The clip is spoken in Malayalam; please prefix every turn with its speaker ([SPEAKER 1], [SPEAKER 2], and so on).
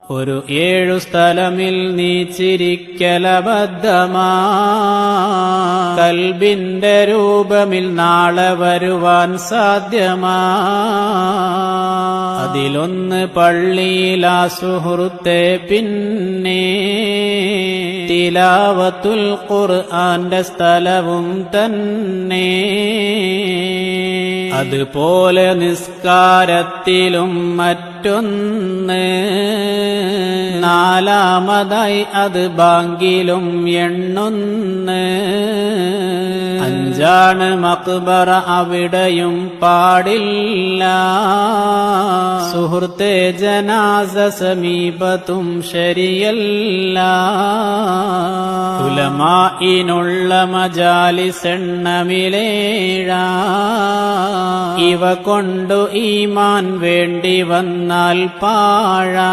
[SPEAKER 1] ഒരു 7 സ്ഥലമിൽ നീ ചിരിക്കലബദ്ധമാ കൽബിന്റെ രൂപമിൽ നാളെ വരുവാൻ സാധ്യമാ. അതിലൊന്ന് പള്ളിയിലാ സുഹൃത്തെ, പിന്നെ തിലാവത്തുൽ ഖുർആന്റെ സ്ഥലവും തന്നെ. അതുപോലെ നിസ്കാരത്തിലും മറ്റൊന്ന്, നാലാമതായി അത് ബാങ്കിലും എണ്ണൊന്ന്. 5 മഖ്ബറ, അവിടെയും പാടില്ല സുഹൃത്തെ, ജനാസ സമീപത്തും ശരിയല്ല. ഉലമാഇനുള്ള മജാലിസ് എണ്ണമിലേഴാ, ഇവ കൊണ്ടു ഈമാൻ വേണ്ടി വന്നാൽ പാഴാ.